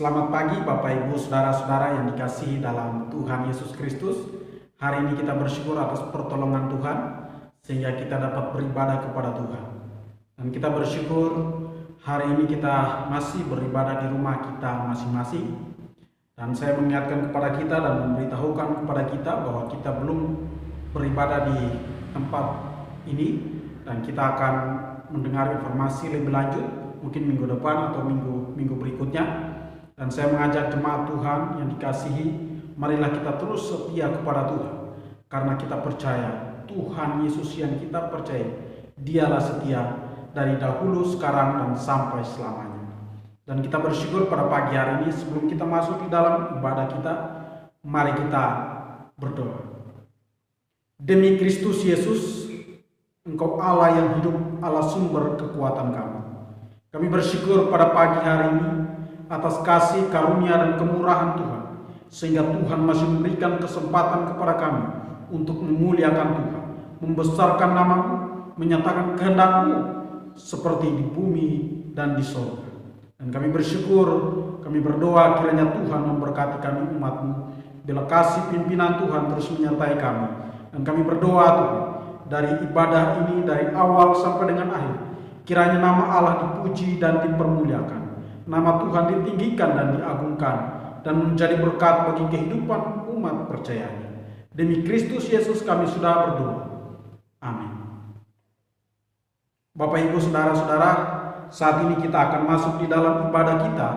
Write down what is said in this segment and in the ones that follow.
Selamat pagi Bapak Ibu Saudara-saudara yang dikasihi dalam Tuhan Yesus Kristus. Hari ini kita bersyukur atas pertolongan Tuhan sehingga kita dapat beribadah kepada Tuhan. Dan kita bersyukur hari ini kita masih beribadah di rumah kita masing-masing. Dan saya mengingatkan kepada kita dan memberitahukan kepada kita bahwa kita belum beribadah di tempat ini, dan kita akan mendengar informasi lebih lanjut mungkin minggu depan atau minggu berikutnya. Dan saya mengajak jemaat Tuhan yang dikasihi, marilah kita terus setia kepada Tuhan, karena kita percaya Tuhan Yesus yang kita percaya, Dialah setia dari dahulu, sekarang, dan sampai selamanya. Dan kita bersyukur pada pagi hari ini. Sebelum kita masuk di dalam ibadah kita, mari kita berdoa. Demi Kristus Yesus, Engkau Allah yang hidup, Allah sumber kekuatan kami. Kami bersyukur pada pagi hari ini atas kasih, karunia, dan kemurahan Tuhan, sehingga Tuhan masih memberikan kesempatan kepada kami untuk memuliakan Tuhan, membesarkan nama-Mu, menyatakan kehendak-Mu seperti di bumi dan di surga. Dan kami bersyukur, kami berdoa kiranya Tuhan memberkati kami umat-Mu, bila kasih pimpinan Tuhan terus menyertai kami. Dan kami berdoa Tuhan, dari ibadah ini, dari awal sampai dengan akhir, kiranya nama Allah dipuji dan dipermuliakan, nama Tuhan ditinggikan dan diagungkan, dan menjadi berkat bagi kehidupan umat percayanya. Demi Kristus Yesus kami sudah berdoa. Amin. Bapak Ibu Saudara-saudara, saat ini kita akan masuk di dalam ibadah kita,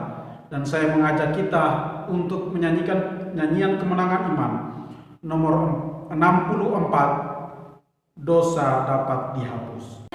dan saya mengajak kita untuk menyanyikan nyanyian kemenangan iman nomor 64, Dosa Dapat Dihapus.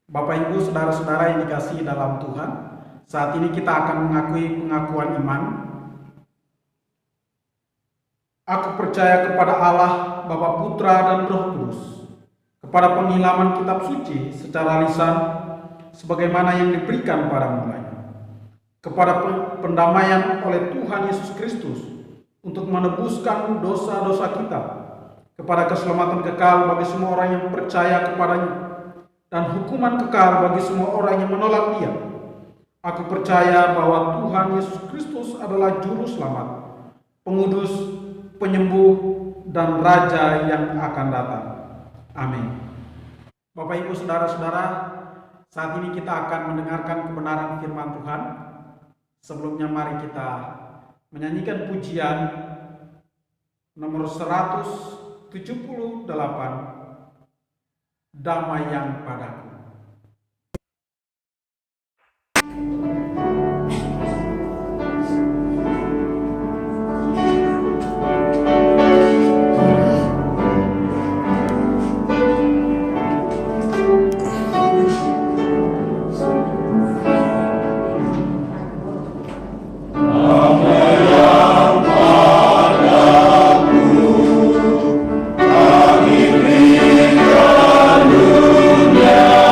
Bapak Ibu Saudara-saudara yang dikasihi dalam Tuhan, saat ini kita akan mengakui pengakuan iman. Aku percaya kepada Allah, Bapa, Putra, dan Roh Kudus, kepada penghilaman kitab suci secara lisan, sebagaimana yang diberikan pada mulanya, kepada pendamaian oleh Tuhan Yesus Kristus untuk menebuskan dosa-dosa kita, kepada keselamatan kekal bagi semua orang yang percaya kepadanya, dan hukuman kekal bagi semua orang yang menolak Dia. Aku percaya bahwa Tuhan Yesus Kristus adalah Juru Selamat, Pengudus, penyembuh, dan Raja yang akan datang. Amin. Bapak, Ibu, Saudara-saudara, saat ini kita akan mendengarkan kebenaran firman Tuhan. Sebelumnya mari kita menyanyikan pujian nomor 178, Damai yang Padaku. Yeah.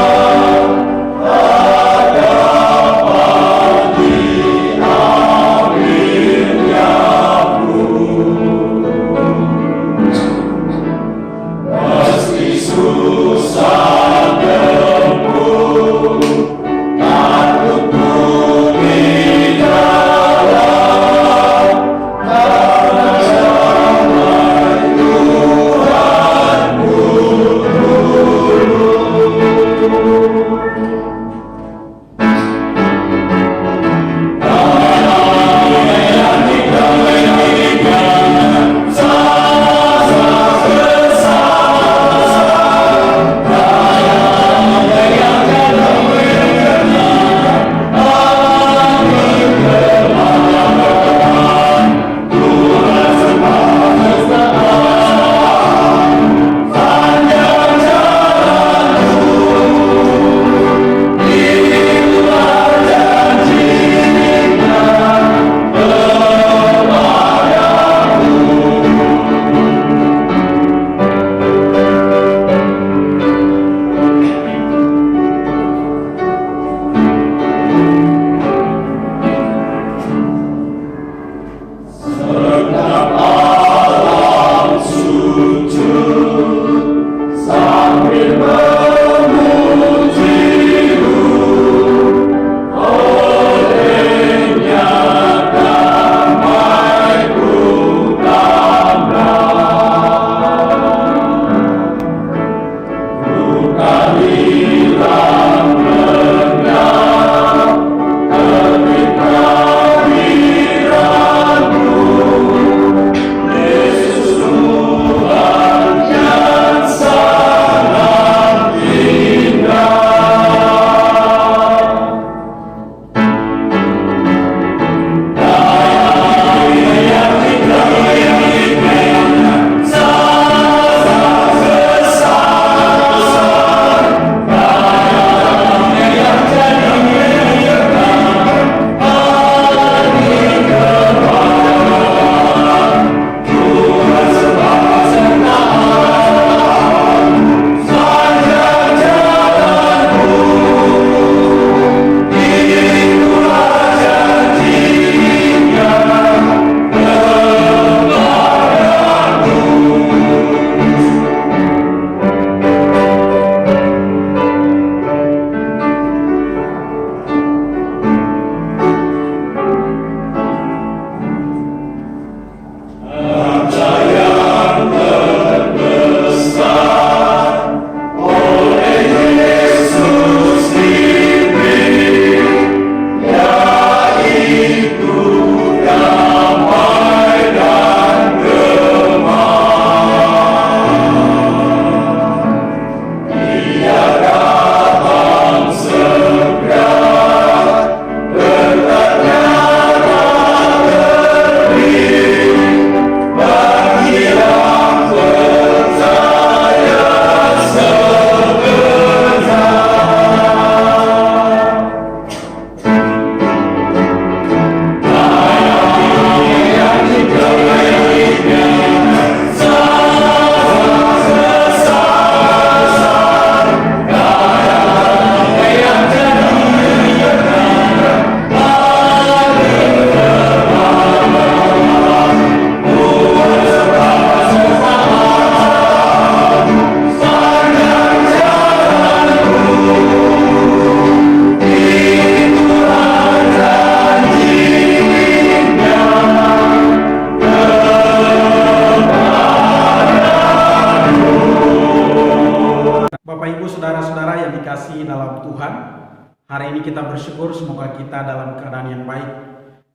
bersyukur semoga kita dalam keadaan yang baik.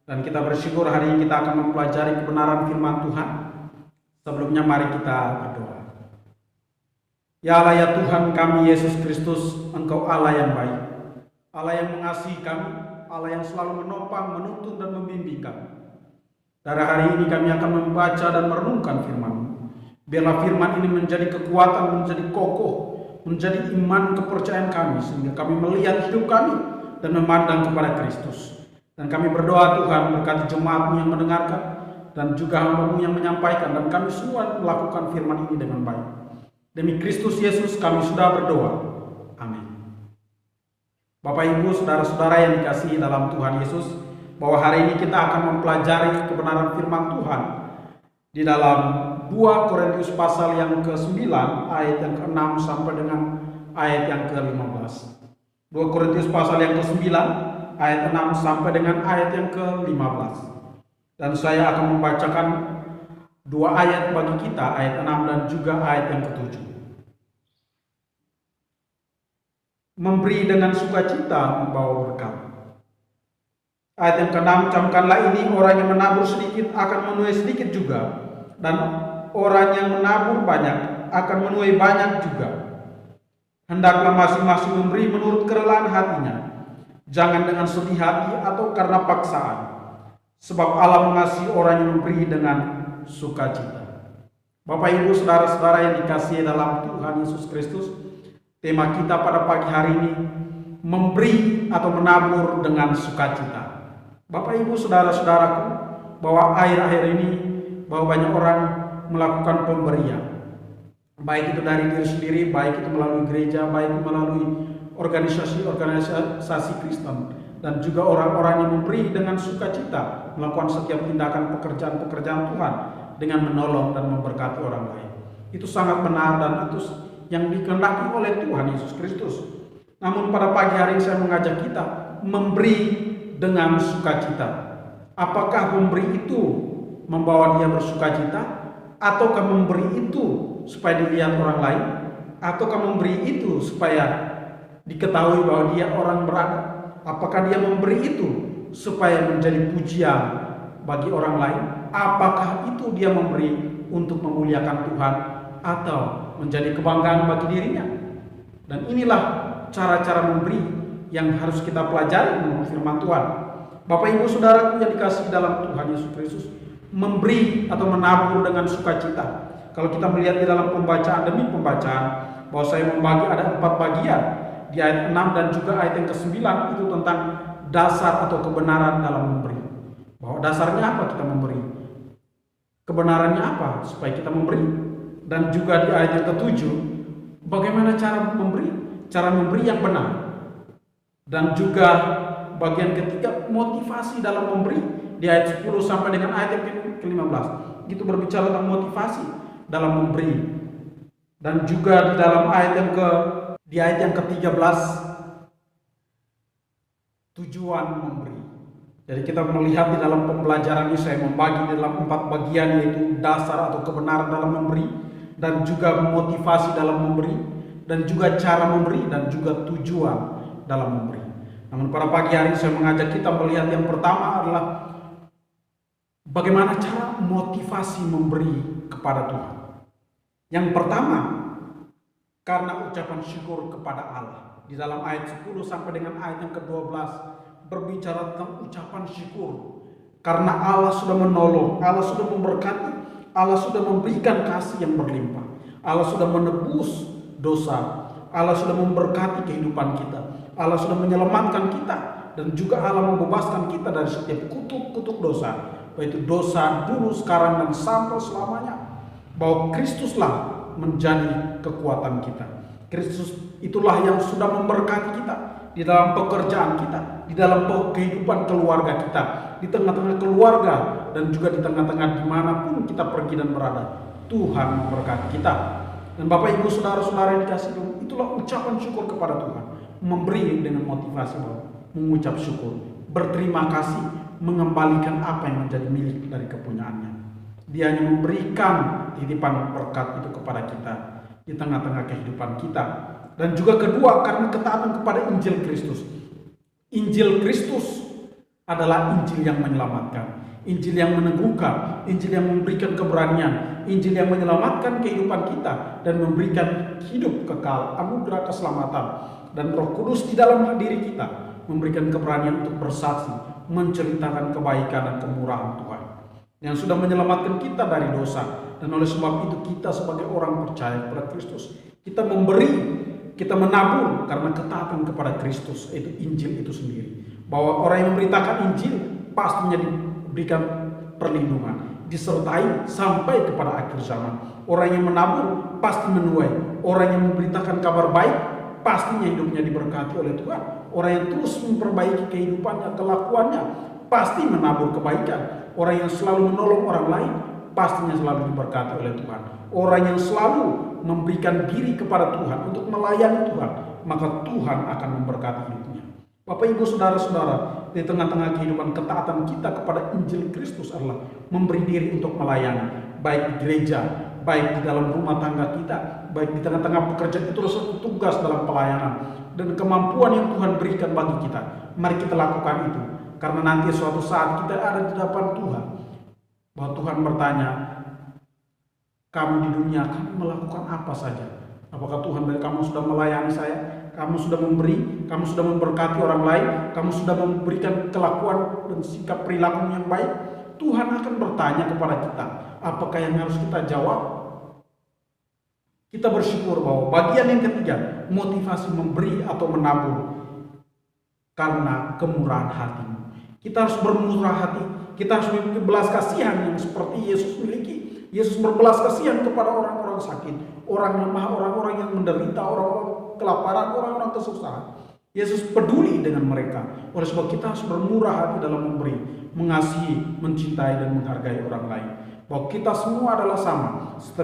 Dan kita bersyukur hari ini kita akan mempelajari kebenaran firman Tuhan. Sebelumnya mari kita berdoa. Ya Allah ya Tuhan kami Yesus Kristus, Engkau Allah yang baik, Allah yang mengasihi kami, Allah yang selalu menopang, menuntun dan membimbing kami. Dari hari ini kami akan membaca dan merenungkan firman-Mu. Biarlah firman ini menjadi kekuatan, menjadi kokoh, menjadi iman kepercayaan kami, sehingga kami melihat hidup kami dan memandang kepada Kristus. Dan kami berdoa Tuhan berkati jemaat-Mu yang mendengarkan dan juga hamba-Mu yang menyampaikan, dan kami semua melakukan firman ini dengan baik. Demi Kristus Yesus kami sudah berdoa. Amin. Bapak Ibu, saudara-saudara yang dikasihi dalam Tuhan Yesus, bahwa hari ini kita akan mempelajari kebenaran firman Tuhan di dalam 2 Korintus pasal yang ke-9 ayat yang ke-6 sampai dengan ayat yang ke-15. 2 Korintus pasal yang ke-9 ayat 6 sampai dengan ayat yang ke-15. Dan saya akan membacakan 2 ayat bagi kita, ayat 6 dan juga ayat yang ke-7. Memberi dengan sukacita membawa berkat. Ayat yang ke-6, camkanlah ini, orang yang menabur sedikit akan menuai sedikit juga, dan orang yang menabur banyak akan menuai banyak juga. Hendaklah masing-masing memberi menurut kerelaan hatinya, jangan dengan sedih hati atau karena paksaan, sebab Allah mengasihi orang yang memberi dengan sukacita. Bapak Ibu saudara-saudara yang dikasihi dalam Tuhan Yesus Kristus, tema kita pada pagi hari ini, memberi atau menabur dengan sukacita. Bapak Ibu saudara-saudaraku, bahwa akhir-akhir ini bahwa banyak orang melakukan pemberian, baik itu dari diri sendiri, baik itu melalui gereja, baik itu melalui organisasi Kristen, dan juga orang-orang yang memberi dengan sukacita melakukan setiap tindakan pekerjaan Tuhan dengan menolong dan memberkati orang lain. Itu sangat benar dan itu yang dikehendaki oleh Tuhan Yesus Kristus. Namun pada pagi hari ini saya mengajak kita memberi dengan sukacita. Apakah memberi itu membawa dia bersukacita, ataukah memberi itu supaya dilihat orang lain, ataukah memberi itu supaya diketahui bahwa dia orang berada? Apakah dia memberi itu supaya menjadi pujian bagi orang lain? Apakah itu dia memberi untuk memuliakan Tuhan atau menjadi kebanggaan bagi dirinya? Dan inilah cara-cara memberi yang harus kita pelajari menurut firman Tuhan. Bapak Ibu Saudaraku yang dikasihi dalam Tuhan Yesus Kristus, memberi atau menabur dengan sukacita. Kalau kita melihat di dalam pembacaan demi pembacaan, bahwa saya membagi ada 4 bagian di ayat 6 dan juga ayat yang ke-9 itu tentang dasar atau kebenaran dalam memberi. Bahwa dasarnya apa kita memberi? Kebenarannya apa supaya kita memberi? Dan juga di ayat yang ke-7, bagaimana cara memberi? Cara memberi yang benar. Dan juga bagian ketiga, motivasi dalam memberi di ayat 10 sampai dengan ayat yang ke-15. Itu berbicara tentang motivasi dalam memberi. Dan juga di dalam ayat yang ke-13, tujuan memberi. Jadi kita melihat di dalam pembelajaran ini saya membagi di dalam 4 bagian, yaitu dasar atau kebenaran dalam memberi, dan juga motivasi dalam memberi, dan juga cara memberi, dan juga tujuan dalam memberi. Namun pada pagi hari saya mengajak kita melihat yang pertama adalah bagaimana cara motivasi memberi kepada Tuhan. Yang pertama, karena ucapan syukur kepada Allah. Di dalam ayat 10 sampai dengan ayat yang ke-12 berbicara tentang ucapan syukur. Karena Allah sudah menolong, Allah sudah memberkati, Allah sudah memberikan kasih yang berlimpah, Allah sudah menebus dosa, Allah sudah memberkati kehidupan kita, Allah sudah menyelamatkan kita, dan juga Allah membebaskan kita dari setiap kutuk-kutuk dosa, baik itu dosa dulu, sekarang, dan sampai selamanya. Bahwa Kristuslah menjadi kekuatan kita. Kristus itulah yang sudah memberkati kita di dalam pekerjaan kita, di dalam kehidupan keluarga kita, di tengah-tengah keluarga, dan juga di tengah-tengah dimanapun kita pergi dan berada. Tuhan memberkati kita. Dan Bapak Ibu Saudara-saudara yang dikasihi, itulah ucapan syukur kepada Tuhan. Memberi dengan motivasi bahwa mengucap syukur, berterima kasih, mengembalikan apa yang menjadi milik dari kepunyaannya. Dia hanya memberikan titipan berkat itu kepada kita di tengah-tengah kehidupan kita. Dan juga kedua, karena ketaatan kepada Injil Kristus. Injil Kristus adalah Injil yang menyelamatkan, Injil yang meneguhkan, Injil yang memberikan keberanian, Injil yang menyelamatkan kehidupan kita dan memberikan hidup kekal, anugerah keselamatan, dan Roh Kudus di dalam diri kita memberikan keberanian untuk bersaksi, menceritakan kebaikan dan kemurahan Tuhan yang sudah menyelamatkan kita dari dosa. Dan oleh sebab itu kita sebagai orang percaya kepada Kristus, kita memberi, kita menabung karena ketaatan kepada Kristus, yaitu Injil itu sendiri. Bahwa orang yang memberitakan Injil pastinya diberikan perlindungan, disertai sampai kepada akhir zaman. Orang yang menabung pasti menuai. Orang yang memberitakan kabar baik pastinya hidupnya diberkati oleh Tuhan. Orang yang terus memperbaiki kehidupannya, kelakuannya, pasti menabur kebaikan. Orang yang selalu menolong orang lain pastinya selalu diberkati oleh Tuhan. Orang yang selalu memberikan diri kepada Tuhan untuk melayani Tuhan, maka Tuhan akan memberkati hidupnya. Bapak Ibu Saudara-saudara, di tengah-tengah kehidupan ketaatan kita kepada Injil Kristus adalah memberi diri untuk melayani, baik di gereja, baik di dalam rumah tangga kita, baik di tengah-tengah pekerjaan. Itu adalah tugas dalam pelayanan dan kemampuan yang Tuhan berikan bagi kita. Mari kita lakukan itu, karena nanti suatu saat kita ada di hadapan Tuhan, bahwa Tuhan bertanya, kamu di dunia, kamu melakukan apa saja? Apakah Tuhan dari kamu sudah melayani saya? Kamu sudah memberi, kamu sudah memberkati orang lain, kamu sudah memberikan kelakuan dan sikap perilaku yang baik? Tuhan akan bertanya kepada kita, apakah yang harus kita jawab? Kita bersyukur bahwa bagian yang ketiga, motivasi memberi atau menabur karena kemurahan hatimu. Kita harus bermurah hati, kita harus memiliki belas kasihan yang seperti Yesus miliki. Yesus berbelas kasihan kepada orang-orang sakit, orang lemah, orang-orang yang menderita, orang-orang kelaparan, orang-orang kesusahan. Yesus peduli dengan mereka. Oleh sebab kita harus bermurah hati dalam memberi, mengasihi, mencintai dan menghargai orang lain. Bahwa kita semua adalah sama,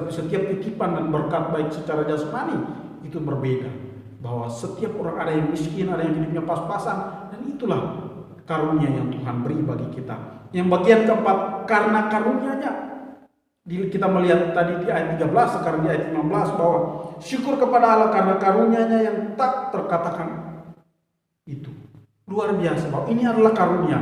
setiap titipan dan berkat baik secara jasmani itu berbeda. Bahwa setiap orang ada yang miskin, ada yang hidupnya pas-pasan, dan itulah karunia yang Tuhan beri bagi kita. Yang bagian keempat, karena karunia-Nya. Kita melihat tadi di ayat 13, sekarang di ayat 15, bahwa syukur kepada Allah karena karunia-Nya yang tak terkatakan itu. Luar biasa, bahwa ini adalah karunia.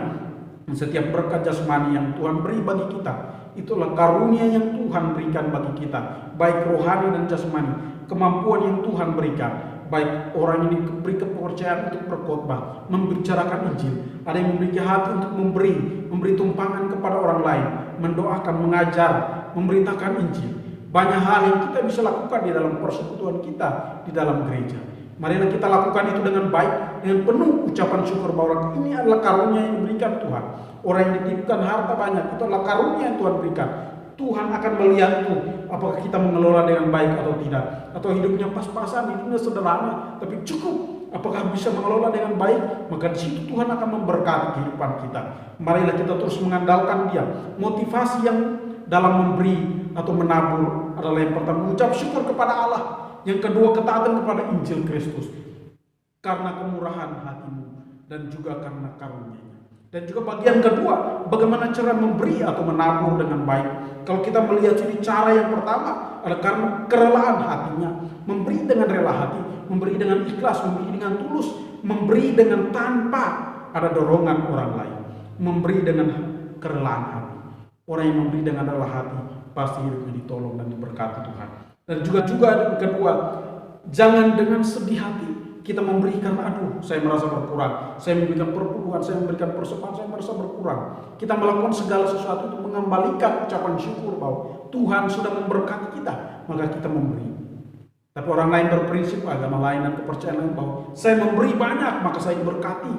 Setiap berkat jasmani yang Tuhan beri bagi kita, itulah karunia yang Tuhan berikan bagi kita, baik rohani dan jasmani. Kemampuan yang Tuhan berikan, baik orang ini diberi kepercayaan untuk berkhotbah, membicarakan Injil, ada yang memiliki hati untuk memberi tumpangan kepada orang lain, mendoakan, mengajar, memberitakan Injil. Banyak hal yang kita bisa lakukan di dalam persekutuan kita di dalam gereja. Marilah kita lakukan itu dengan baik, dengan penuh ucapan syukur bahwa ini adalah karunia yang diberikan Tuhan. Orang yang dititipkan harta banyak, itu adalah karunia yang Tuhan berikan. Tuhan akan melihat itu, apakah kita mengelola dengan baik atau tidak, atau hidupnya pas-pasan, hidupnya sederhana tapi cukup. Apakah bisa mengelola dengan baik, maka di situ Tuhan akan memberkati kehidupan kita. Marilah kita terus mengandalkan Dia. Motivasi yang dalam memberi atau menabur adalah yang pertama, mengucap syukur kepada Allah. Yang kedua, ketaatan kepada Injil Kristus karena kemurahan hatimu dan juga karena karunia-Nya. Dan juga bagian kedua, bagaimana cara memberi atau menabur dengan baik. Kalau kita melihat ini, cara yang pertama adalah karena kerelaan hatinya. Memberi dengan rela hati, memberi dengan ikhlas, memberi dengan tulus, memberi dengan tanpa ada dorongan orang lain. Memberi dengan kerelaan hati. Orang yang memberi dengan rela hati pasti hidupnya ditolong dan diberkati Tuhan. Dan juga yang kedua, jangan dengan sedih hati kita memberi karena saya merasa berkurang, saya memberikan perpuluhan, saya memberikan persembahan, saya merasa berkurang. Kita melakukan segala sesuatu untuk mengembalikan ucapan syukur bahwa Tuhan sudah memberkati kita, maka kita memberi. Tapi orang lain berprinsip, agama lain dan kepercayaan lain, bahwa saya memberi banyak maka saya diberkati.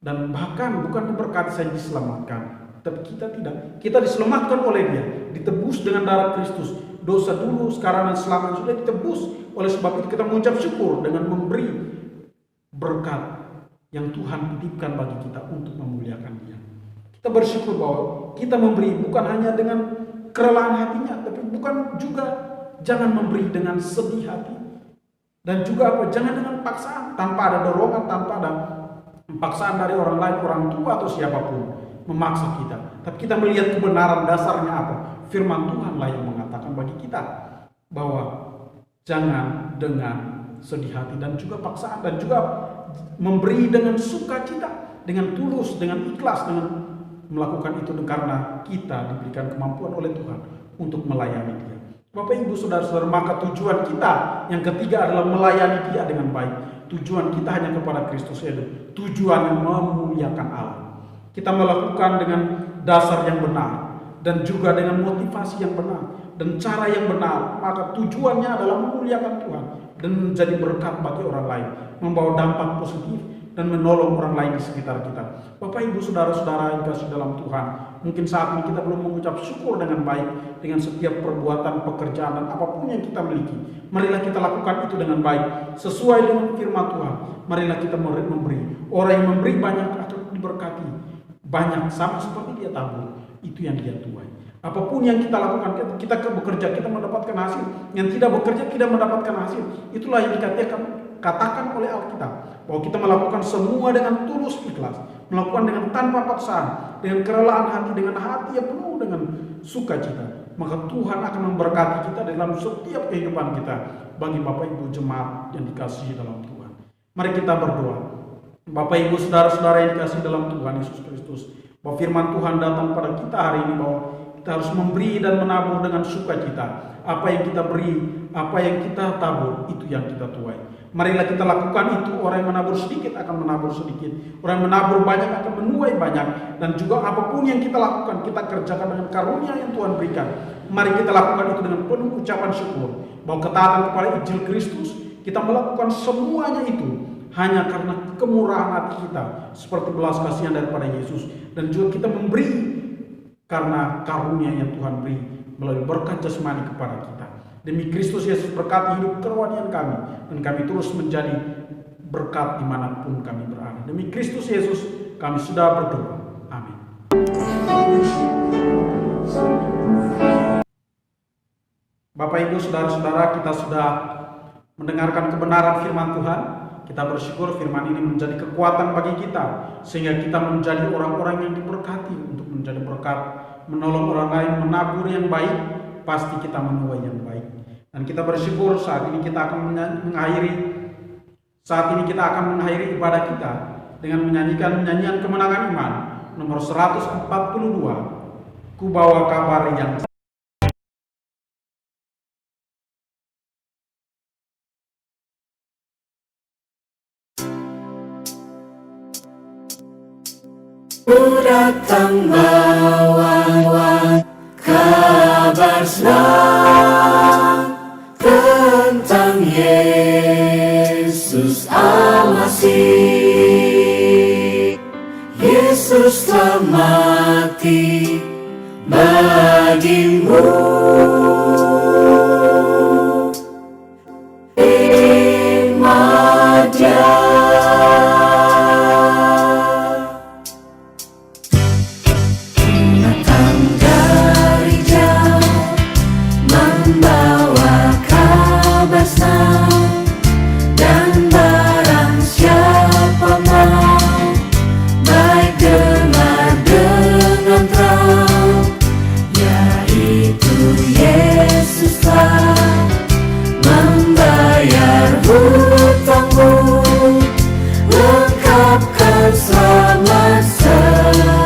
Dan bahkan bukan diberkati, saya diselamatkan. Tapi kita tidak, kita diselamatkan oleh Dia, ditebus dengan darah Kristus. Dosa dulu, sekarang dan selamanya sudah ditebus. Oleh sebab itu kita mengucap syukur dengan memberi berkat yang Tuhan titipkan bagi kita untuk memuliakan Dia. Kita bersyukur bahwa kita memberi bukan hanya dengan kerelaan hatinya, tapi bukan juga jangan memberi dengan sedih hati. Dan juga jangan dengan paksaan, tanpa ada dorongan, tanpa ada paksaan dari orang lain, orang tua atau siapapun memaksa kita. Tapi kita melihat kebenaran dasarnya apa? Firman Tuhanlah yang mengatakan bagi kita bahwa jangan dengan sedih hati dan juga paksaan, dan juga memberi dengan sukacita, dengan tulus, dengan ikhlas, dengan melakukan itu karena kita diberikan kemampuan oleh Tuhan untuk melayani Dia. Bapak Ibu Saudara-saudara, maka tujuan kita yang ketiga adalah melayani Dia dengan baik. Tujuan kita hanya kepada Kristus Yesus. Tujuan yang memuliakan Allah. Kita melakukan dengan dasar yang benar dan juga dengan motivasi yang benar dan cara yang benar. Maka tujuannya adalah memuliakan Tuhan dan menjadi berkat bagi orang lain, membawa dampak positif dan menolong orang lain di sekitar kita. Bapak Ibu Saudara-saudara yang kasih dalam Tuhan, mungkin saat ini kita belum mengucap syukur dengan baik dengan setiap perbuatan, pekerjaan dan apapun yang kita miliki. Marilah kita lakukan itu dengan baik sesuai dengan firman Tuhan. Marilah kita memberi. Orang yang memberi banyak akan diberkati banyak, sama seperti dia tabur, itu yang dia tuai. Apapun yang kita lakukan, kita bekerja, kita mendapatkan hasil. Yang tidak bekerja, tidak mendapatkan hasil. Itulah yang dikatakan oleh Alkitab, bahwa kita melakukan semua dengan tulus ikhlas, melakukan dengan tanpa paksaan, dengan kerelaan hati, dengan hati yang penuh dengan sukacita. Maka Tuhan akan memberkati kita dalam setiap kehidupan kita. Bagi Bapak Ibu jemaat yang dikasihi dalam Tuhan, mari kita berdoa. Bapak Ibu Saudara-saudara yang dikasihi dalam Tuhan Yesus Kristus, bahwa firman Tuhan datang pada kita hari ini, bahwa kita harus memberi dan menabur dengan sukacita. Apa yang kita beri, apa yang kita tabur, itu yang kita tuai. Marilah kita lakukan itu. Orang yang menabur sedikit akan menabur sedikit, orang yang menabur banyak akan menuai banyak. Dan juga apapun yang kita lakukan, kita kerjakan dengan karunia yang Tuhan berikan. Mari kita lakukan itu dengan penuh ucapan syukur, bahwa ketaatan kepada Injil Kristus, kita melakukan semuanya itu hanya karena kemurahan hati kita, seperti belas kasihan daripada Yesus. Dan juga kita memberi karena karunia yang Tuhan beri melalui berkat jasmani kepada kita. Demi Kristus Yesus berkati hidup kerohanian kami, dan kami terus menjadi berkat dimanapun kami berada. Demi Kristus Yesus kami sudah berdoa. Amin. Bapak Ibu Saudara-saudara, kita sudah mendengarkan kebenaran firman Tuhan. Kita bersyukur firman ini menjadi kekuatan bagi kita, sehingga kita menjadi orang-orang yang diberkati untuk menjadi berkat, menolong orang lain, menabur yang baik, pasti kita menuai yang baik. Dan kita bersyukur saat ini kita akan mengakhiri ibadah kita dengan menyanyikan nyanyian kemenangan iman nomor 142, Ku bawa kabar yang Ku datang bawa kabar senang tentang Yesus Al-Masih. Yesus telah mati bagimu. Terima Dia. Dan barang siapa mau baik dengar dengan terang, yaitu Yesus telah membayar hutangmu, lengkapkan selamat sepenuh.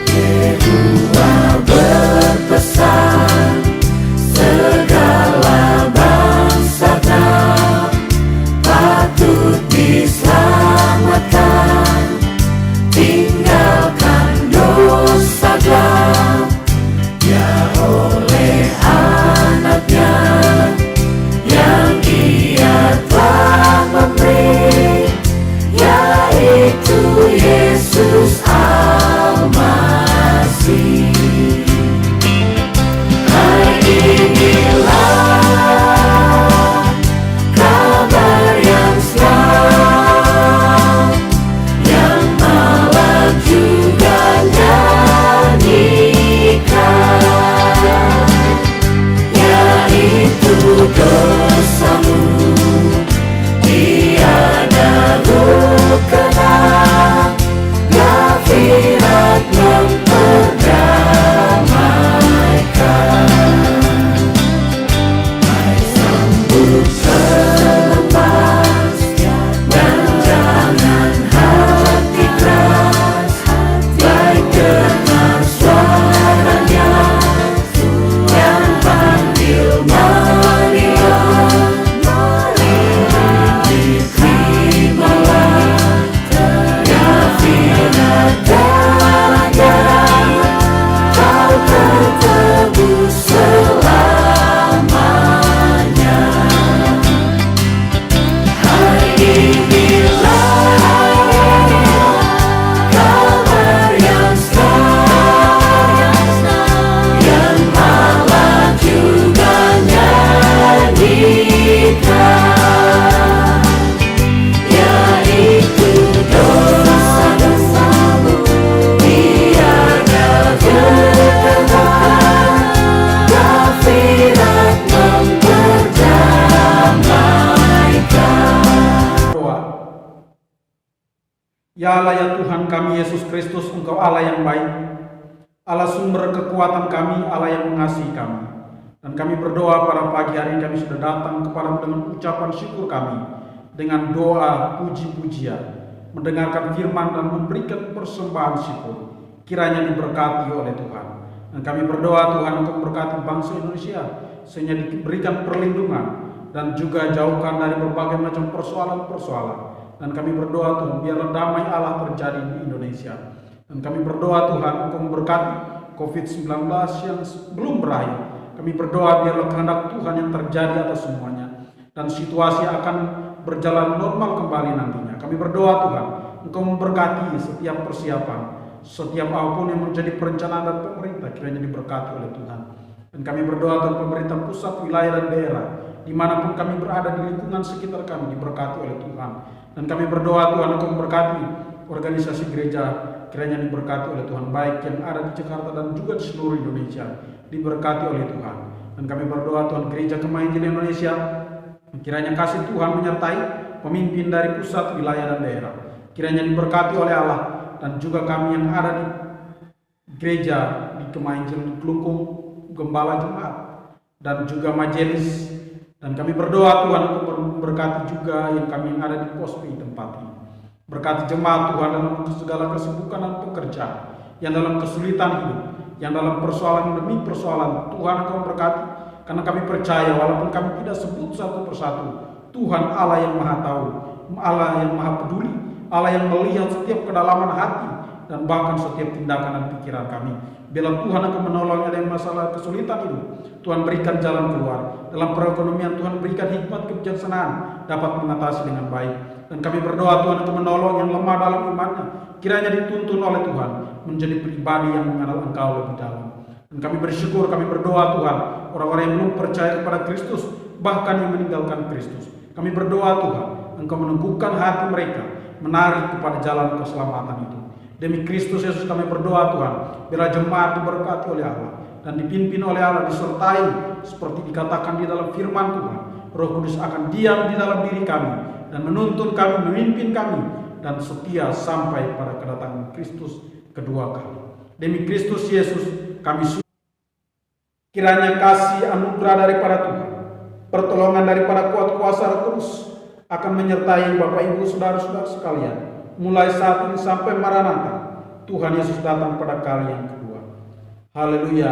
Kedua berpesan, segala bangsa patut diselamatkan, tinggalkan dosa gelap, ya oleh anaknya yang Ia telah memberi, yaitu Yesus Al-Masih. Inilah kabar yang selamat, yang malam juga nyanyikan, yaitu dosamu tiada lu kenal, Ya Allah ya Tuhan kami Yesus Kristus, Engkau Allah yang baik, Allah sumber kekuatan kami, Allah yang mengasihi kami. Dan kami berdoa pada pagi hari ini kami sudah datang kepadamu dengan ucapan syukur kami, dengan doa puji-pujian, mendengarkan firman dan memberikan persembahan syukur. Kiranya diberkati oleh Tuhan. Dan kami berdoa Tuhan untuk memberkati bangsa Indonesia, sehingga diberikan perlindungan dan juga jauhkan dari berbagai macam persoalan-persoalan. Dan kami berdoa Tuhan, biarlah damai Allah terjadi di Indonesia. Dan kami berdoa Tuhan untuk memberkati COVID-19 yang belum berakhir. Kami berdoa biarlah kehendak Tuhan yang terjadi atas semuanya, dan situasi akan berjalan normal kembali nantinya. Kami berdoa Tuhan, Engkau memberkati setiap persiapan, setiap apapun yang menjadi perencanaan dan pemerintah, kiranya diberkati oleh Tuhan. Dan kami berdoa Tuhan, pemerintah pusat, wilayah dan daerah, dimanapun kami berada di lingkungan sekitar kami, diberkati oleh Tuhan. Dan kami berdoa Tuhan, Engkau memberkati organisasi gereja, kiranya diberkati oleh Tuhan, baik yang ada di Jakarta dan juga di seluruh Indonesia, diberkati oleh Tuhan. Dan kami berdoa Tuhan, gereja Kemahian Injil Indonesia, kiranya kasih Tuhan menyertai pemimpin dari pusat, wilayah dan daerah, kiranya diberkati oleh Allah. Dan juga kami yang ada di gereja di Kemahian Injil di Kelungkung, gembala jemaat dan juga majelis. Dan kami berdoa Tuhan untuk memberkati juga yang kami yang ada di pos di tempat ini. Berkati jemaat Tuhan dalam segala kesibukan dan pekerjaan, yang dalam kesulitan hidup, yang dalam persoalan demi persoalan, Tuhan Engkau berkati. Karena kami percaya walaupun kami tidak sebut satu persatu, Tuhan Allah yang maha tahu, Allah yang maha peduli, Allah yang melihat setiap kedalaman hati dan bahkan setiap tindakan dan pikiran kami. Bila Tuhan akan menolong ada yang masalah kesulitan itu, Tuhan berikan jalan keluar. Dalam perekonomian Tuhan berikan hikmat kebijaksanaan dapat mengatasi dengan baik. Dan kami berdoa Tuhan untuk menolong yang lemah dalam imannya, kiranya dituntun oleh Tuhan menjadi pribadi yang mengenal Engkau lebih dalam. Dan kami bersyukur, kami berdoa Tuhan, orang-orang yang belum percaya kepada Kristus, bahkan yang meninggalkan Kristus, kami berdoa Tuhan, Engkau meneguhkan hati mereka, menarik kepada jalan keselamatan itu. Demi Kristus Yesus kami berdoa Tuhan, biarlah jemaat diberkati oleh Allah dan dipimpin oleh Allah, disertai seperti dikatakan di dalam firman Tuhan. Roh Kudus akan diam di dalam diri kami dan menuntun kami, memimpin kami, dan setia sampai pada kedatangan Kristus kedua kali. Demi Kristus Yesus kami kiranya kasih anugerah daripada Tuhan, pertolongan daripada kuat kuasa Roh Kudus akan menyertai Bapak Ibu saudara-saudara sekalian, mulai saat ini sampai Maranatha, Tuhan Yesus datang pada kali yang kedua. Haleluya.